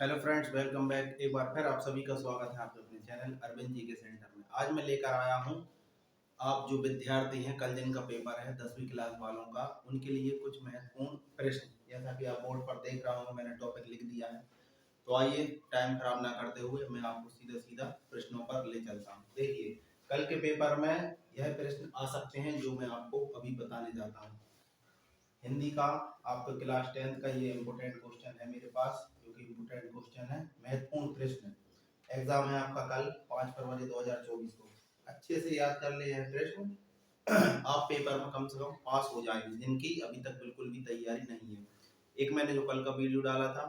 Hello friends, welcome back. एक बार फिर आप सभी का स्वागत है आपके अपने चैनल अरविंद जी के सेंटर में। आज मैं लेकर आया हूं आप जो विद्यार्थी हैं, कल जिनका पेपर है 10वीं क्लास वालों का, उनके लिए कुछ महत्वपूर्ण प्रश्न। जैसा कि आप बोर्ड पर देख रहा हूँ, मैंने टॉपिक लिख दिया है। तो आइए टाइम खराब ना करते हुए मैं आपको सीधा सीधा प्रश्नों पर ले चलता हूँ। देखिए, कल के पेपर में यह प्रश्न आ सकते हैं जो मैं आपको अभी बताने जाता हूँ। हिंदी का आपका क्लास 10th का ये इम्पोर्टेंट क्वेश्चन है मेरे पास, जो कि इम्पोर्टेंट क्वेश्चन है, महत्वपूर्ण प्रश्न। एग्जाम है आपका कल 5 फरवरी 2024 को। अच्छे से याद कर ले यह प्रश्न। आप पेपर में कम से कम पास हो जाएंगे, जिनकी अभी तक बिल्कुल भी तैयारी नहीं है। एक मैंने जो कल का वीडियो डाला था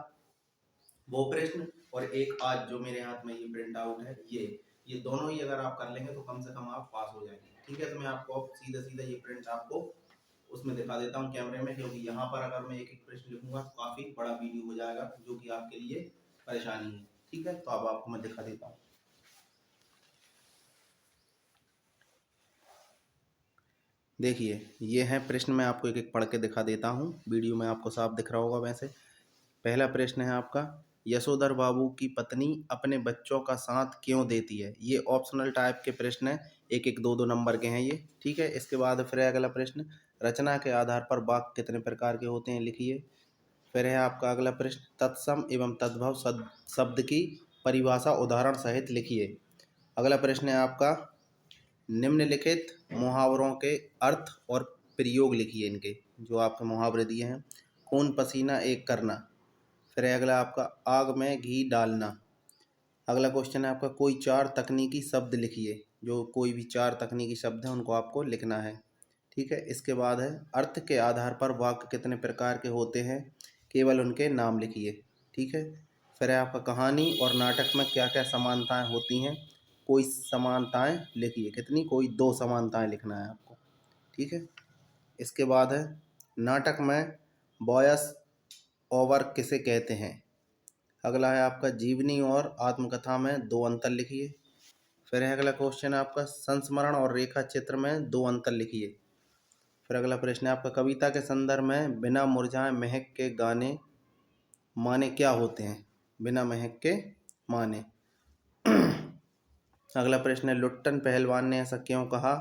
वो प्रश्न, और एक आज जो मेरे हाथ में ये प्रिंट आउट है, ये दोनों ही अगर आप कर लेंगे तो कम से कम आप पास हो जाएंगे। ठीक है, तो मैं आपको सीधा सीधा ये प्रिंट आपको उसमें दिखा देता हूँ कैमरे में, क्योंकि यहाँ पर अगर मैं एक एक प्रश्न लिखूंगा तो काफी बड़ा वीडियो हो जाएगा, जो कि आपके लिए परेशानी है। ठीक है, तो अब आपको मैं दिखा देता हूँ। देखिए, ये है प्रश्न, मैं आपको एक एक पढ़ के दिखा देता हूँ। वीडियो में आपको साफ दिख रहा होगा वैसे। पहला प्रश्न है आपका, यशोधर बाबू की पत्नी अपने बच्चों का साथ क्यों देती है। ये ऑप्शनल टाइप के प्रश्न है, एक एक दो दो नंबर के हैं ये। ठीक है, इसके बाद फिर अगला प्रश्न, रचना के आधार पर वाक्य कितने प्रकार के होते हैं, लिखिए। फिर है आपका अगला प्रश्न, तत्सम एवं तद्भव शब्द की परिभाषा उदाहरण सहित लिखिए। अगला प्रश्न है आपका, निम्नलिखित मुहावरों के अर्थ और प्रयोग लिखिए इनके, जो आपके मुहावरे दिए हैं। खून पसीना एक करना। फिर है अगला आपका, आग में घी डालना। अगला क्वेश्चन है आपका, कोई चार तकनीकी शब्द लिखिए। जो कोई भी चार तकनीकी शब्द हैं उनको आपको लिखना है। ठीक है, इसके बाद है, अर्थ के आधार पर वाक्य कितने प्रकार के होते हैं, केवल उनके नाम लिखिए। ठीक है, फिर है आपका, कहानी और नाटक में क्या क्या समानताएं होती हैं, कोई समानताएं लिखिए। कितनी, कोई दो समानताएं लिखना है आपको। ठीक है, इसके बाद है, नाटक में वॉयस ओवर किसे कहते हैं। अगला है आपका, जीवनी और आत्मकथा में दो अंतर लिखिए। फिर है अगला क्वेश्चन आपका, संस्मरण और रेखा चित्र में दो अंतर लिखिए। फिर अगला प्रश्न है आपका, कविता के संदर्भ में बिना मुरझाए महक के गाने माने क्या होते हैं। बिना महक के माने। अगला प्रश्न है, लुट्टन पहलवान ने ऐसा क्यों कहा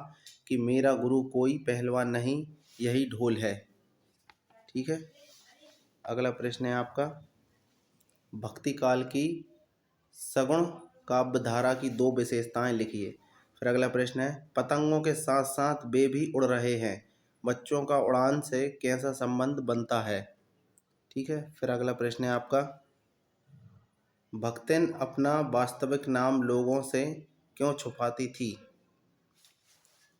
कि मेरा गुरु कोई पहलवान नहीं, यही ढोल है। ठीक है, अगला प्रश्न है आपका, भक्ति काल की सगुण काव्यधारा की दो विशेषताएं लिखिए। फिर अगला प्रश्न है, पतंगों के साथ साथ वे भी उड़ रहे हैं, बच्चों का उड़ान से कैसा संबंध बनता है। ठीक है, फिर अगला प्रश्न है आपका, भक्तिन अपना वास्तविक नाम लोगों से क्यों छुपाती थी।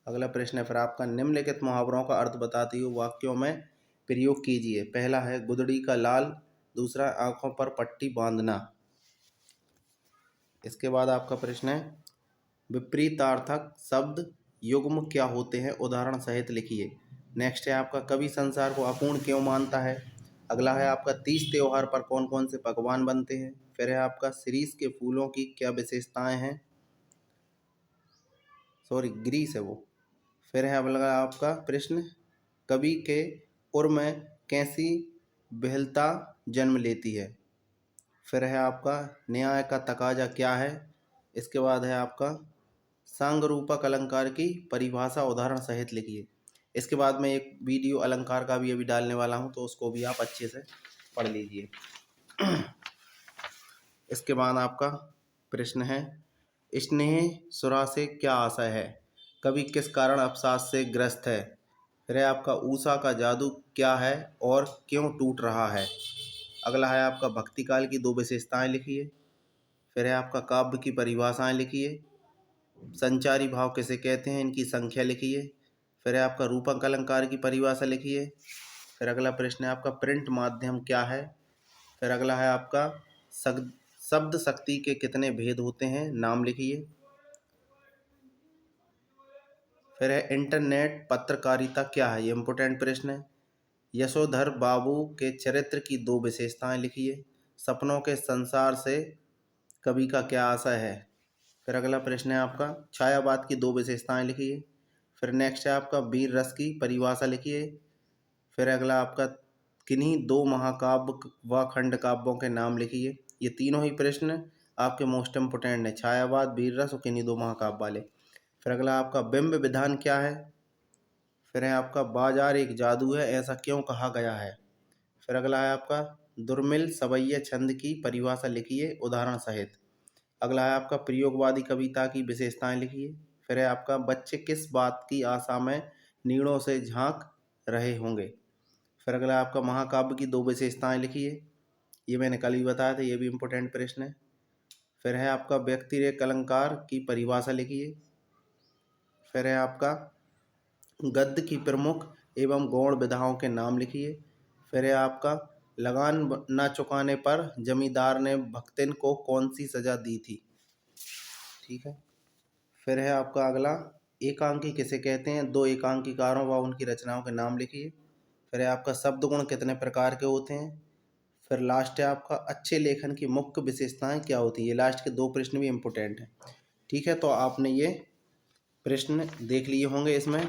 अगला प्रश्न है फिर आपका, निम्नलिखित मुहावरों का अर्थ बताते हुए वाक्यों में प्रयोग कीजिए। पहला है, गुदड़ी का लाल। दूसरा, आंखों पर पट्टी बांधना। इसके बाद आपका प्रश्न है, विपरीतार्थक शब्द युग्म क्या होते हैं, उदाहरण सहित लिखिए। नेक्स्ट है आपका, कवि संसार को अपूर्ण क्यों मानता है। अगला है आपका, 30 त्योहार पर कौन कौन से पकवान बनते हैं। फिर है आपका, शिरीष के फूलों की क्या विशेषताएं हैं, सॉरी ग्रीस है वो। फिर है अगला आपका प्रश्न, कवि के उर में कैसी बेहलता जन्म लेती है। फिर है आपका, न्याय का तकाजा क्या है। इसके बाद है आपका, सांगरूपक अलंकार की परिभाषा उदाहरण सहित लिखिए। इसके बाद में एक वीडियो अलंकार का भी अभी डालने वाला हूं, तो उसको भी आप अच्छे से पढ़ लीजिए। इसके बाद आपका प्रश्न है, स्नेह सुरा से क्या आशय है, कवि किस कारण अवसाद से ग्रस्त है। फिर है आपका, ऊषा का जादू क्या है और क्यों टूट रहा है। अगला है आपका, भक्ति काल की दो विशेषताएं लिखिए। फिर है आपका, काव्य की परिभाषाएं लिखिए। संचारी भाव किसे कहते हैं, इनकी संख्या लिखिए। फिर है आपका, रूपक अलंकार की परिभाषा लिखिए। फिर अगला प्रश्न है आपका, प्रिंट माध्यम क्या है। फिर अगला है आपका, शब्द शक्ति के कितने भेद होते हैं, नाम लिखिए। फिर है, इंटरनेट पत्रकारिता क्या है, ये इंपोर्टेंट प्रश्न है। यशोधर बाबू के चरित्र की दो विशेषताएं लिखिए। सपनों के संसार से कवि का क्या आशय है। फिर अगला प्रश्न है आपका, छायावाद की दो विशेषताएं लिखिए। फिर नेक्स्ट है आपका, वीर रस की परिभाषा लिखिए। फिर अगला आपका, किन्हीं दो महाकाव्य व खंड काव्यों के नाम लिखिए। ये तीनों ही प्रश्न आपके मोस्ट इम्पोर्टेंट है, छायावाद, वीर रस और किन्हीं दो महाकाव्य वाले। फिर अगला आपका बिंब विधान क्या है। फिर है आपका बाजार एक जादू है, ऐसा क्यों कहा गया है। फिर अगला है आपका दुर्मिल सवैया छंद की परिभाषा लिखिए उदाहरण सहित। अगला है आपका प्रयोगवादी कविता की विशेषताएं लिखिए। फिर है आपका बच्चे किस बात की आशा में नीड़ों से झांक रहे होंगे। फिर अगला है आपका महाकाव्य की दो विशेषताएं लिखिए, ये मैंने कल ही बताया था, ये भी इम्पोर्टेंट प्रश्न है। फिर है आपका व्यक्तिरेख अलंकार की परिभाषा लिखिए। फिर है आपका गद्य की प्रमुख एवं गौण विधाओं के नाम लिखिए। फिर है आपका लगान न चुकाने पर जमींदार ने भक्तिन को कौन सी सजा दी थी। ठीक है। फिर है आपका अगला एकांकी किसे कहते हैं, दो एकांकीकारों व उनकी रचनाओं के नाम लिखिए। फिर है आपका शब्द गुण कितने प्रकार के होते हैं। फिर लास्ट है आपका अच्छे लेखन की मुख्य विशेषताएं क्या होती है। ये लास्ट के दो प्रश्न भी इम्पोर्टेंट हैं। ठीक है, तो आपने ये प्रश्न देख लिए होंगे इसमें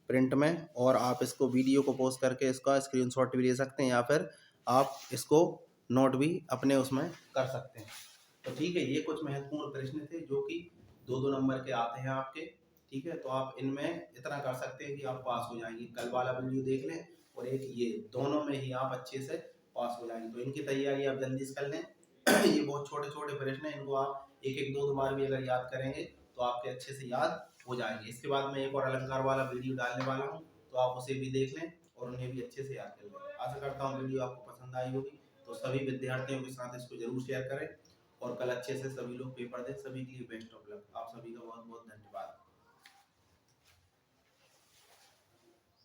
प्रिंट में, और आप इसको वीडियो को पॉज करके इसका स्क्रीनशॉट भी ले सकते हैं, या फिर आप इसको नोट भी अपने उसमें कर सकते हैं। तो ठीक है, ये कुछ महत्वपूर्ण प्रश्न थे जो कि 2-2 नंबर के आते हैं आपके। ठीक है, तो आप इनमें इतना कर सकते हैं कि आप पास हो जाएंगे। कल वाला वीडियो देख लें और एक ये, दोनों में ही आप अच्छे से पास हो जाएंगे। तो इनकी तैयारी आप जल्दी से कर लें। ये बहुत छोटे छोटे प्रश्न हैं, इनको आप एक एक दो बार भी अगर याद करेंगे तो आपके अच्छे से याद हो जाएंगे। इसके बाद मैं एक और अलंकार वाला वीडियो डालने वाला हूँ, तो आप उसे भी देख लें और उन्हें भी अच्छे से याद कर लें। आशा करता हूँ वीडियो आपको पसंद आई होगी। तो सभी विद्यार्थियों के साथ इसको जरूर शेयर करें और कल अच्छे से सभी लोग पेपर दें। सभी के लिए बेस्ट ऑफ लक। आप सभी का बहुत बहुत धन्यवाद।